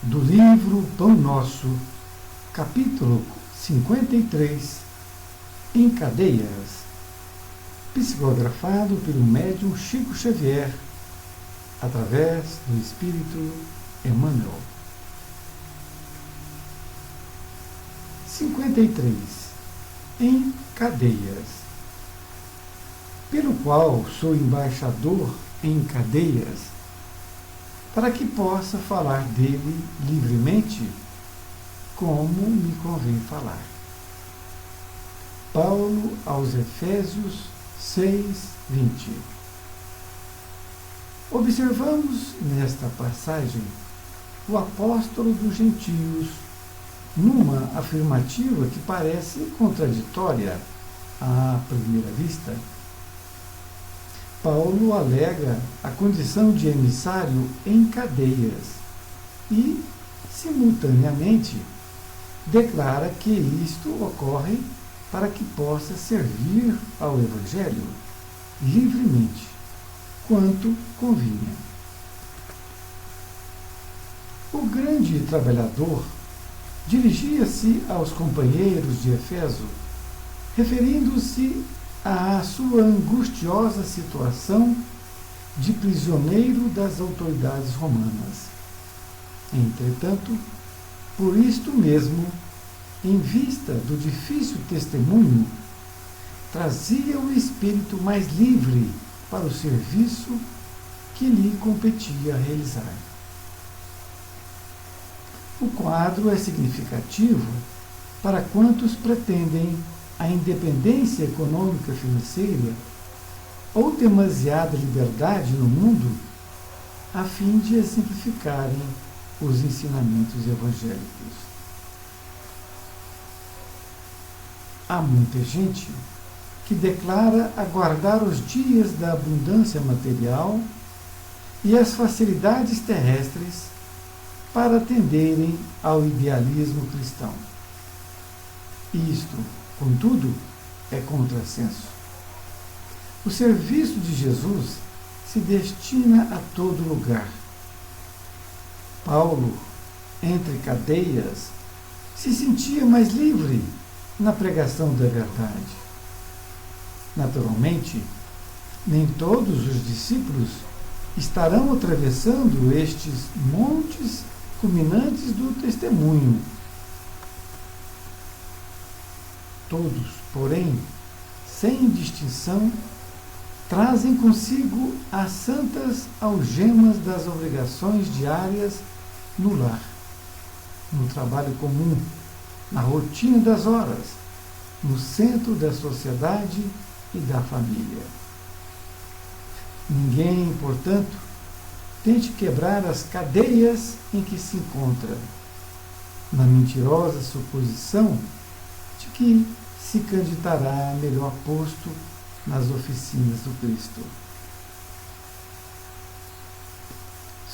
do livro Pão Nosso, capítulo 53, Em Cadeias, psicografado pelo médium Chico Xavier, através do Espírito Emmanuel. 53. Em cadeias, pelo qual sou embaixador em cadeias, para que possa falar dele livremente, como me convém falar. Paulo aos Efésios 6:20. Observamos nesta passagem o apóstolo dos gentios numa afirmativa que parece contraditória à primeira vista. Paulo alega a condição de emissário em cadeias e, simultaneamente, declara que isto ocorre para que possa servir ao Evangelho livremente, quanto convinha. O grande trabalhador dirigia-se aos companheiros de Éfeso, referindo-se à sua angustiosa situação de prisioneiro das autoridades romanas. Entretanto, por isto mesmo, em vista do difícil testemunho, trazia o espírito mais livre para o serviço que lhe competia realizar. O quadro é significativo para quantos pretendem a independência econômica financeira ou demasiada liberdade no mundo a fim de exemplificarem os ensinamentos evangélicos. Há muita gente que declara aguardar os dias da abundância material e as facilidades terrestres para atenderem ao idealismo cristão. Isto, contudo, é contrassenso. O serviço de Jesus se destina a todo lugar. Paulo, entre cadeias, se sentia mais livre na pregação da verdade. Naturalmente, nem todos os discípulos estarão atravessando estes montes culminantes do testemunho. Todos, porém, sem distinção, trazem consigo as santas algemas das obrigações diárias no lar, no trabalho comum, na rotina das horas, no centro da sociedade e da família. Ninguém, portanto, tente quebrar as cadeias em que se encontra, na mentirosa suposição de que se candidatará a melhor posto nas oficinas do Cristo.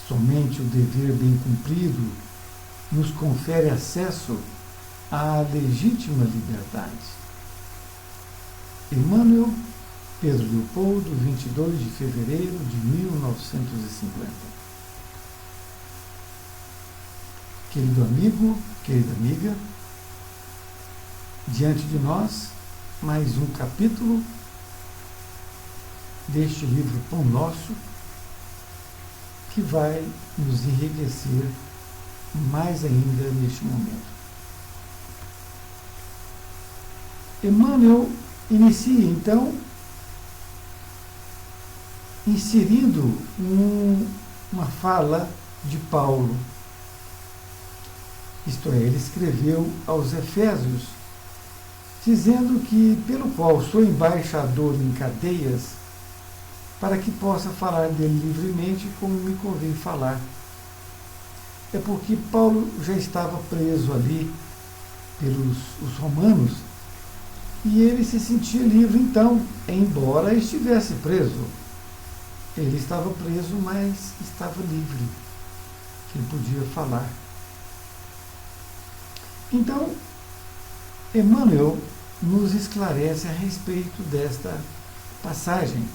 Somente o dever bem cumprido nos confere acesso à legítima liberdade. Emmanuel, Pedro Leopoldo, 22 de fevereiro de 1950. Querido amigo, querida amiga, diante de nós, mais um capítulo deste livro Pão Nosso, que vai nos enriquecer mais ainda neste momento. Emmanuel inicia, então, inserindo uma fala de Paulo. Isto é, ele escreveu aos Efésios, dizendo que, pelo qual sou embaixador em cadeias, para que possa falar dele livremente como me convém falar. É porque Paulo já estava preso ali pelos os romanos e ele se sentia livre então, embora estivesse preso. Ele estava preso, mas estava livre, que ele podia falar. Então, Emmanuel nos esclarece a respeito desta passagem,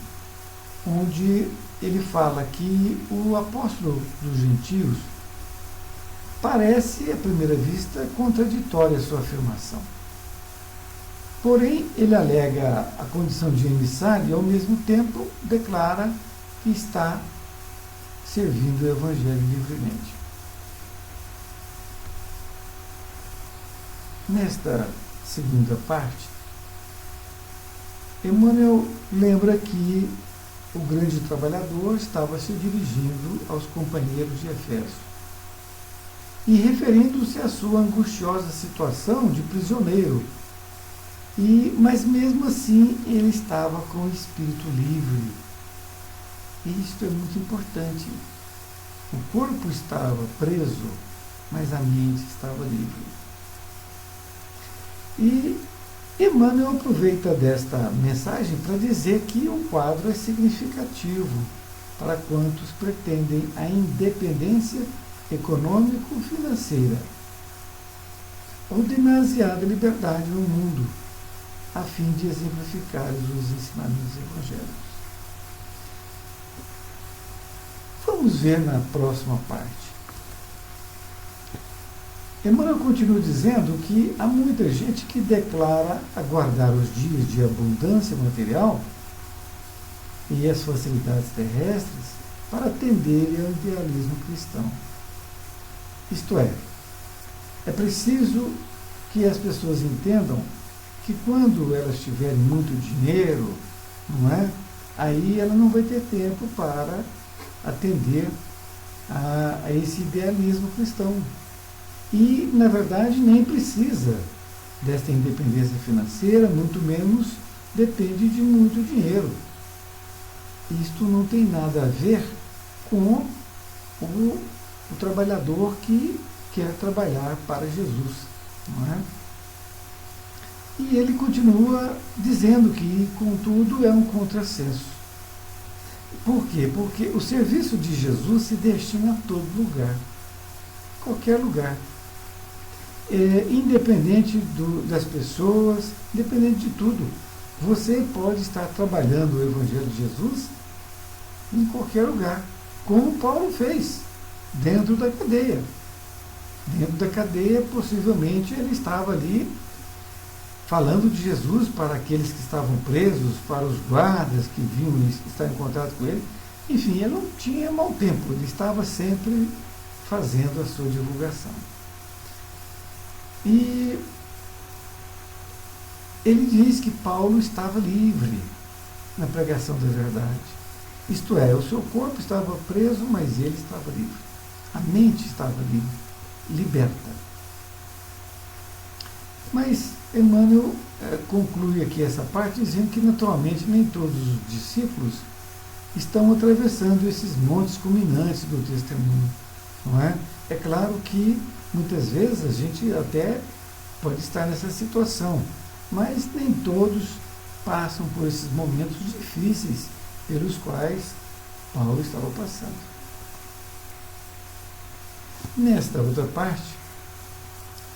onde ele fala que o apóstolo dos gentios Parece, à primeira vista, contraditória a sua afirmação. Porém, ele alega a condição de emissário e, ao mesmo tempo, declara que está servindo o Evangelho livremente. Nesta segunda parte, Emmanuel lembra que o grande trabalhador estava se dirigindo aos companheiros de Efésio e referindo-se à sua angustiosa situação de prisioneiro. Mas mesmo assim ele estava com o espírito livre. E isto é muito importante. O corpo estava preso, mas a mente estava livre. E Emmanuel aproveita desta mensagem para dizer que o quadro é significativo para quantos pretendem a independência econômico-financeira ou demasiada liberdade no mundo, a fim de exemplificar os ensinamentos evangélicos. Vamos ver na próxima parte. Emmanuel continua dizendo que há muita gente que declara aguardar os dias de abundância material e as facilidades terrestres para atenderem ao idealismo cristão. Isto é preciso que as pessoas entendam que quando elas tiverem muito dinheiro, não é? Aí ela não vai ter tempo para atender a esse idealismo cristão. E, na verdade, nem precisa desta independência financeira, muito menos depende de muito dinheiro. Isto não tem nada a ver com o trabalhador que quer trabalhar para Jesus, não é? E ele continua dizendo que, contudo, é um contrassenso. Por quê? Porque o serviço de Jesus se destina a todo lugar, qualquer lugar. Independente das pessoas, independente de tudo. Você pode estar trabalhando o Evangelho de Jesus em qualquer lugar, como Paulo fez, dentro da cadeia. Dentro da cadeia, possivelmente, ele estava ali falando de Jesus para aqueles que estavam presos, para os guardas que vinham estar em contato com ele. Enfim, ele não tinha mau tempo, ele estava sempre fazendo a sua divulgação. E ele diz que Paulo estava livre na pregação da verdade. Isto é, o seu corpo estava preso, mas ele estava livre. A mente estava livre, liberta. Mas Emmanuel conclui aqui essa parte dizendo que, naturalmente, nem todos os discípulos estão atravessando esses montes culminantes do testemunho, não é? É claro que muitas vezes a gente até pode estar nessa situação, mas nem todos passam por esses momentos difíceis pelos quais Paulo estava passando. Nesta outra parte,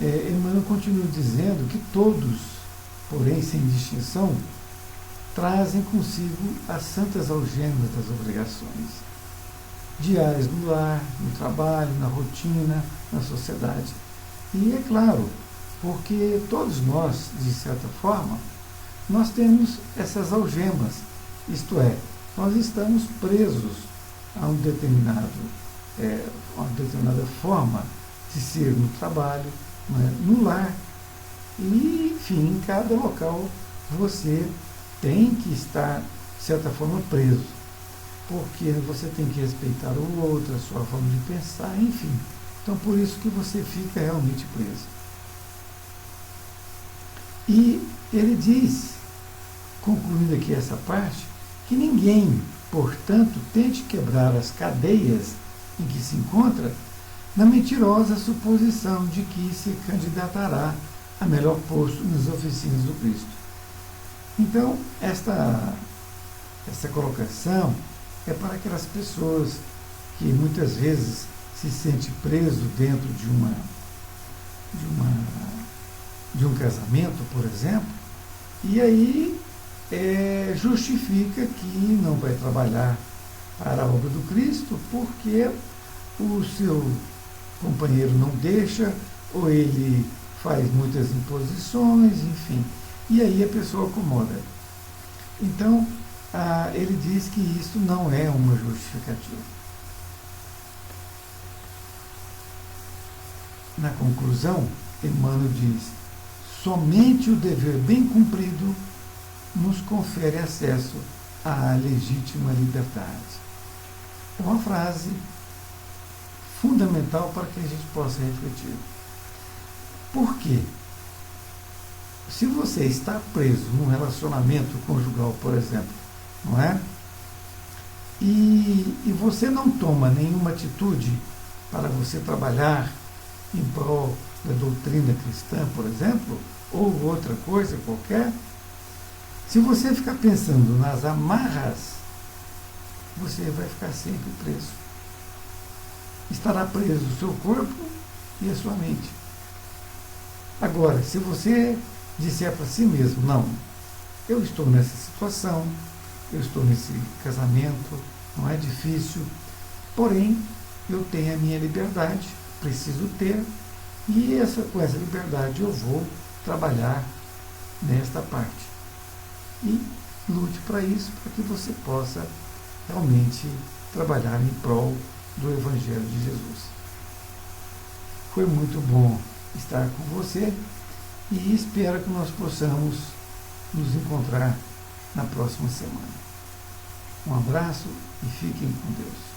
Emmanuel continua dizendo que todos, porém sem distinção, trazem consigo as santas algemas das obrigações diárias no lar, no trabalho, na rotina, na sociedade. E é claro, porque todos nós, de certa forma, nós temos essas algemas, isto é, nós estamos presos a uma determinada forma de ser no trabalho, no lar, e, enfim, em cada local você tem que estar, de certa forma, preso, porque você tem que respeitar o outro, a sua forma de pensar, enfim. Então, por isso que você fica realmente preso. E ele diz, concluindo aqui essa parte, que ninguém, portanto, tente quebrar as cadeias em que se encontra na mentirosa suposição de que se candidatará a melhor posto nas oficinas do Cristo. Então, essa colocação é para aquelas pessoas que muitas vezes se sente preso dentro de um casamento, por exemplo, e aí justifica que não vai trabalhar para a obra do Cristo porque o seu o companheiro não deixa, ou ele faz muitas imposições, enfim. E aí a pessoa acomoda. Então, ele diz que isso não é uma justificativa. Na conclusão, Emmanuel diz: somente o dever bem cumprido nos confere acesso à legítima liberdade. É uma frase fundamental para que a gente possa refletir. Por quê? Se você está preso num relacionamento conjugal, por exemplo, não é? E você não toma nenhuma atitude para você trabalhar em prol da doutrina cristã, por exemplo, ou outra coisa qualquer, se você ficar pensando nas amarras, você vai ficar sempre preso. Estará preso o seu corpo e a sua mente. Agora, se você disser para si mesmo: não, eu estou nessa situação, eu estou nesse casamento, não é difícil, porém eu tenho a minha liberdade, preciso ter, e com essa liberdade eu vou trabalhar nesta parte. E lute para isso, para que você possa realmente trabalhar em prol do Evangelho de Jesus. Foi muito bom estar com você e espero que nós possamos nos encontrar na próxima semana. Um abraço e fiquem com Deus.